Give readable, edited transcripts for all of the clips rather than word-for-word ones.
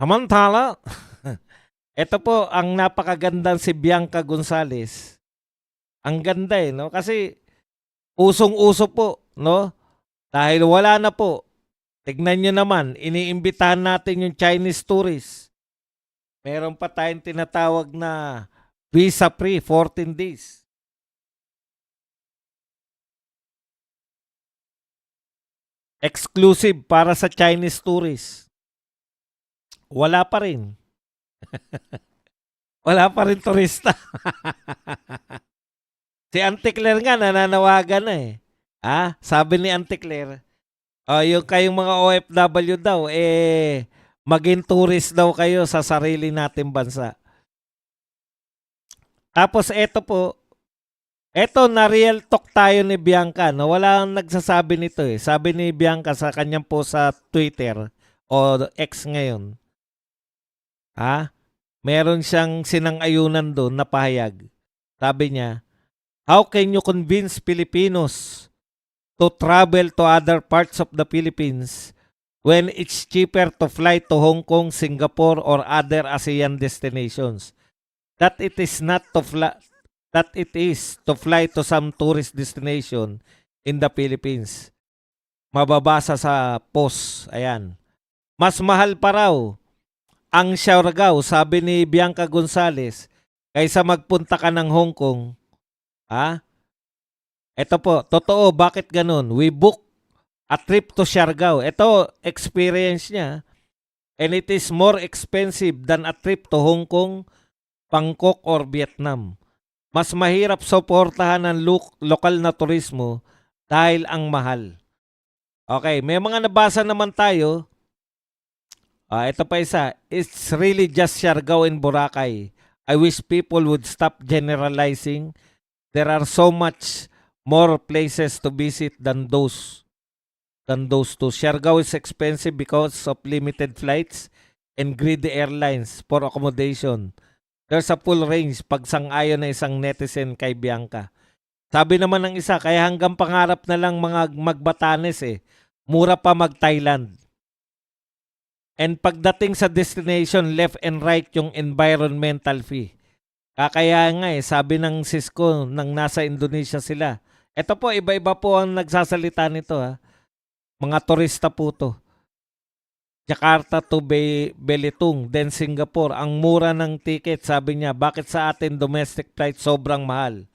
Samantala, ito po ang napakagandang si Bianca Gonzales. Ang ganda no? Kasi usong-uso po, no? Dahil wala na po. Tignan nyo naman, iniimbitahan natin yung Chinese tourists. Meron pa tayong tinatawag na visa-free 14 days. Exclusive para sa Chinese tourists. Wala pa rin. Wala pa rin turista. Si Auntie Claire nga nananawagan na eh. Sabi ni Auntie Claire, yung kayong mga OFW daw, maging tourist daw kayo sa sarili nating bansa. Tapos eto na real talk tayo ni Bianca. No? Wala nang nagsasabi nito eh. Sabi ni Bianca sa kanyang post sa Twitter o X ngayon. Meron siyang sinang-ayunan doon na pahayag. Sabi niya, how can you convince Filipinos to travel to other parts of the Philippines when it's cheaper to fly to Hong Kong, Singapore, or other ASEAN destinations? That it is to fly to some tourist destination in the Philippines. Mababasa sa post. Ayan. Mas mahal pa raw ang Siargao, sabi ni Bianca Gonzales, kaysa magpunta ka ng Hong Kong. Ito po, totoo, bakit ganun? We book a trip to Siargao. Ito, experience niya. And it is more expensive than a trip to Hong Kong, Bangkok, or Vietnam. Mas mahirap suportahan ng lokal na turismo dahil ang mahal. Okay, may mga nabasa naman tayo. Ito pa isa. It's really just Siargao and Boracay. I wish people would stop generalizing. There are so much more places to visit than those two. Siargao is expensive because of limited flights and greedy airlines for accommodation. There's a full range pag sang-ayon na isang netizen kay Bianca. Sabi naman ng isa, kaya hanggang pangarap na lang mga magbatanes eh. Mura pa mag-Thailand. And pagdating sa destination, left and right yung environmental fee. Kaya nga sabi ng Cisco nang nasa Indonesia sila. Ito po, iba-iba po ang nagsasalita nito Mga turista po to. Jakarta to Belitung, then Singapore. Ang mura ng ticket, sabi niya, bakit sa atin domestic flight sobrang mahal?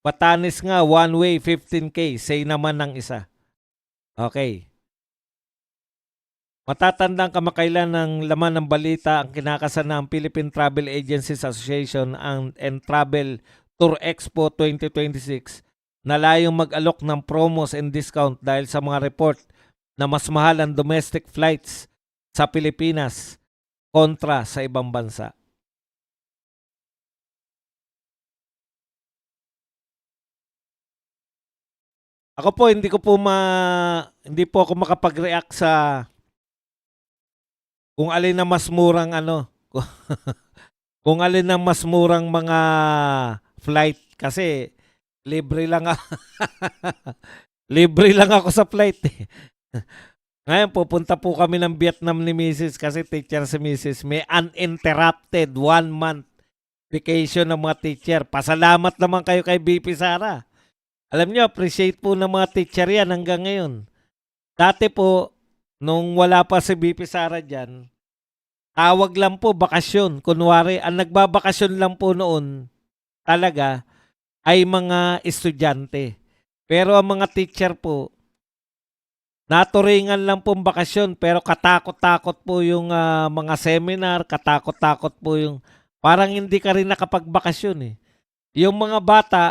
Batanes nga, one way, 15K. Say naman ng isa. Okay. Matatandang kamakailan ng laman ng balita ang kinakasana ng Philippine Travel Agencies Association and Travel Tour Expo 2026 na layong mag-alok ng promos and discount dahil sa mga report na mas mahal ang domestic flights sa Pilipinas kontra sa ibang bansa. Ako po hindi po ako makapag-react sa kung alin na mas murang kung alin ang mas murang mga flight kasi libre lang libre lang ako sa flight eh. Ngayon pupunta po kami ng Vietnam ni Mrs. kasi teacher si Mrs. May uninterrupted 1 month vacation ng mga teacher. Pasalamat naman kayo kay BP Sara. Alam nyo, appreciate po ng mga teacher yan hanggang ngayon. Dati po, nung wala pa si BP Sara dyan, tawag lang po bakasyon. Kunwari, ang nagbabakasyon lang po noon talaga ay mga estudyante. Pero ang mga teacher po, naturingan lang pong bakasyon pero katakot-takot po yung mga seminar, katakot-takot po yung parang hindi ka rin nakapagbakasyon eh. Yung mga bata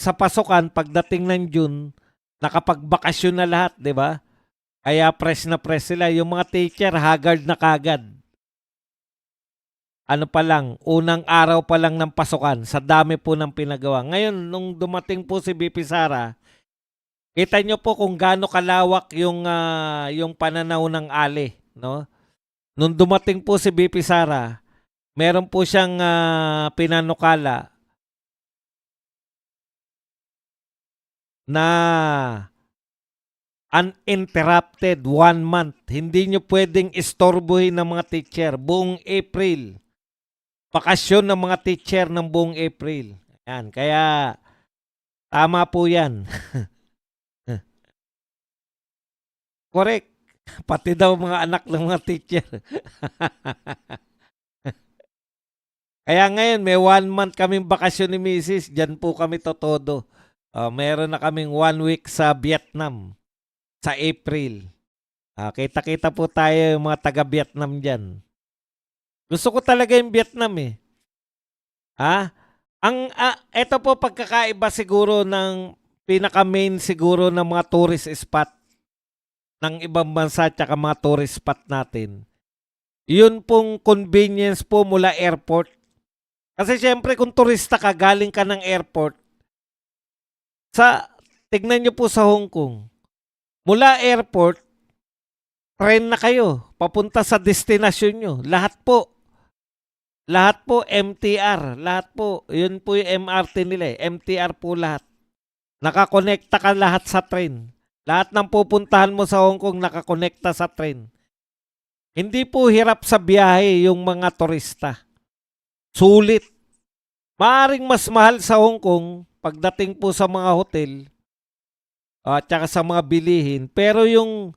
sa pasukan pagdating ng June, nakapagbakasyon na lahat, 'di ba? Kaya press na press sila. Yung mga teacher, haggard na kagad. Ano pa lang, unang araw pa lang ng pasukan, sa dami po ng pinagawa. Ngayon, nung dumating po si BP Sara, kita nyo po kung gaano kalawak yung pananaw ng Ali. No? Nung dumating po si BP Sara, meron po siyang pinanukala na uninterrupted 1 month. Hindi nyo pwedeng istorbohin ng mga teacher buong April. Bakasyon ng mga teacher ng buong April. Yan, kaya tama po yan. Correct. Pati daw mga anak ng mga teacher. Kaya ngayon, may 1 month kaming bakasyon ni Mrs. Diyan po kami totodo. Meron na kaming 1 week sa Vietnam sa April. Kita-kita po tayo yung mga taga-Vietnam dyan. Gusto ko talaga yung Vietnam eh. Ito po pagkakaiba siguro ng pinaka-main siguro ng mga tourist spot ng ibang bansa at mga tourist spot natin. Yun pong convenience po mula airport. Kasi syempre kung turista ka, galing ka ng airport, tignan nyo po sa Hong Kong, mula airport, train na kayo, papunta sa destinasyon nyo. Lahat po MTR, lahat po, yun po yung MRT nila MTR po lahat. Nakakonekta ka lahat sa train. Lahat ng pupuntahan mo sa Hong Kong nakakonekta sa train. Hindi po hirap sa biyahe yung mga turista. Sulit. Maaring mas mahal sa Hong Kong pagdating po sa mga hotel at saka sa mga bilihin. Pero yung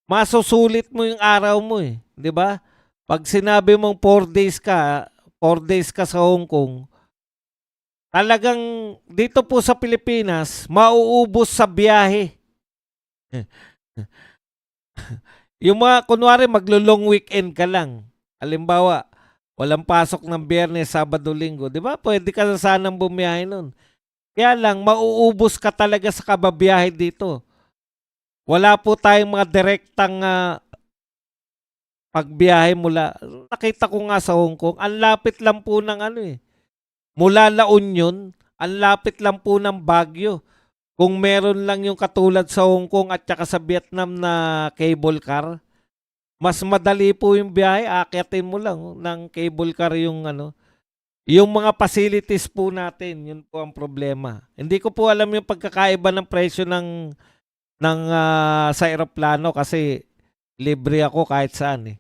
masusulit mo yung araw mo eh. 'Di ba? Pag sinabi mong 4 days ka sa Hong Kong, talagang dito po sa Pilipinas, mauubos sa biyahe. Yung mga, kunwari, maglo-long weekend ka lang. Halimbawa, walang pasok ng Biyernes, Sabado, Linggo. Di ba? Pwede ka na sanang bumiyahe nun. Kaya lang, mauubos ka talaga sa kababiyahe dito. Wala po tayong mga direktang pagbiyahe mula. Nakita ko nga sa Hong Kong, ang lapit lang po ng mula La Union, ang lapit lang po ng Baguio. Kung meron lang yung katulad sa Hong Kong at saka sa Vietnam na cable car, mas madali po yung biyahe, aakyatin mo lang ng cable car yung yung mga facilities po natin, yun po ang problema. Hindi ko po alam yung pagkakaiba ng presyo sa eroplano kasi libre ako kahit saan eh.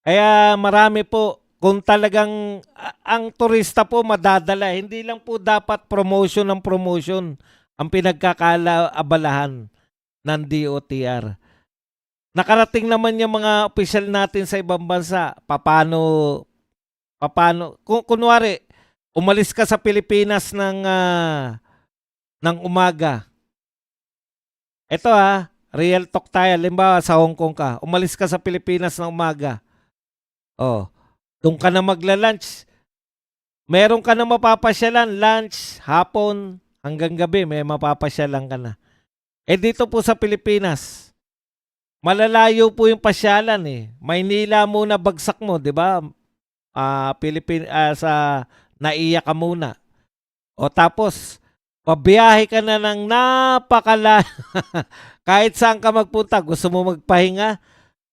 Kaya marami po, kung talagang ang turista po madadala, hindi lang po dapat promotion ng promotion ang pinagkakaabalahan ng DOTR. Nakarating naman yung mga opisyal natin sa ibang bansa. Paano, kung kunwari, umalis ka sa Pilipinas ng umaga. Ito real talk tayo. Halimbawa sa Hong Kong ka, umalis ka sa Pilipinas ng umaga. Doon ka na magla-lunch. Meron ka na mapapasyalan, lunch, hapon, hanggang gabi, may mapapasyalan ka na. Dito po sa Pilipinas, malalayo po yung pasyalan eh. Maynila muna bagsak mo, di ba? Sa Naiya ka muna. Tapos, pabiyahe ka na ng napakala. Kahit saan ka magpunta, gusto mo magpahinga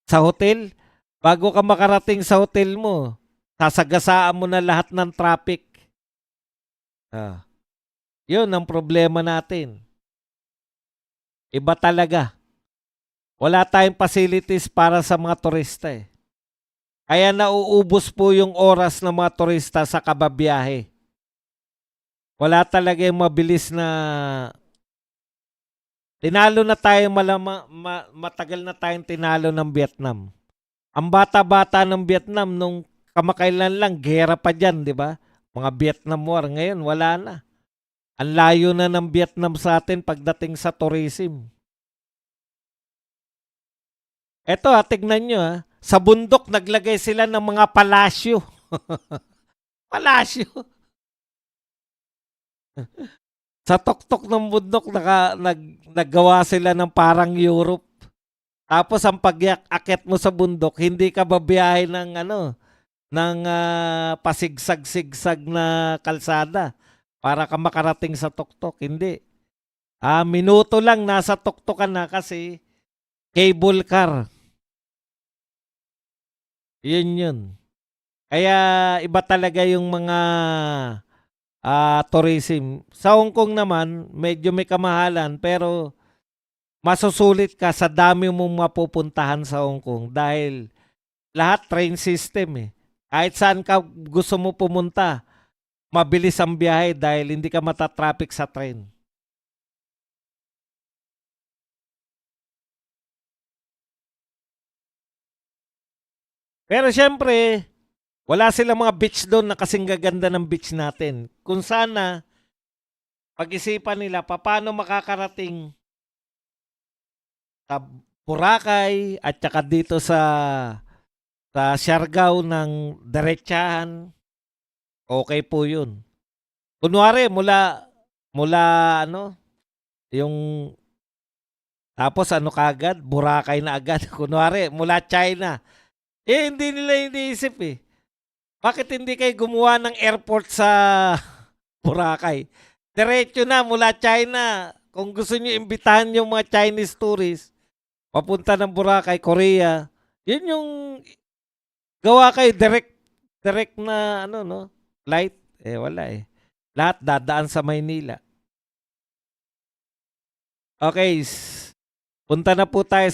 sa hotel, bago ka makarating sa hotel mo, sasagasaan mo na lahat ng traffic. Yun ang problema natin. Iba talaga. Wala tayong facilities para sa mga turista eh. Kaya nauubos po yung oras ng mga turista sa kababiyahe. Wala talaga yung mabilis na tinalo na tayo matagal na tayong tinalo ng Vietnam. Ang bata-bata ng Vietnam nung kamakailan lang, gera pa dyan, di ba? Mga Vietnam War. Ngayon, wala na. Ang layo na ng Vietnam sa atin pagdating sa tourism. Eto tignan nyo sa bundok naglagay sila ng mga palasyo. Palasyo. Sa tuktok ng bundok naggawa sila ng parang Europe. Tapos ang pag-akit mo sa bundok, hindi ka babiyahe ng pasigsag-sigsag na kalsada para ka makarating sa tuktok. Hindi. Minuto lang nasa tuktukan na kasi cable car. Yun. Kaya iba talaga yung mga tourism. Sa Hong Kong naman, medyo may kamahalan pero masusulit ka sa dami mong mapupuntahan sa Hong Kong dahil lahat train system eh. Kahit saan ka gusto mo pumunta, mabilis ang biyahe dahil hindi ka matatraffic sa train. Pero syempre, wala silang mga beach doon na kasing gaganda ng beach natin. Kung sana, pag-isipan nila paano makakarating sa Boracay at saka dito sa Siargao ng diretsahan, okay po yun. Kunwari, mula ano, yung tapos ano kagad, Boracay na agad. Kunwari, mula China. Hindi nila iniisip eh. Bakit hindi kayo gumawa ng airport sa Boracay? Diretso na mula China. Kung gusto niyo imbitahan yung mga Chinese tourists, papunta ng Boracay, Korea, yun yung gawa kayo direct na ano no, flight. Wala eh. Lahat dadaan sa Maynila. Okay, punta na po tayo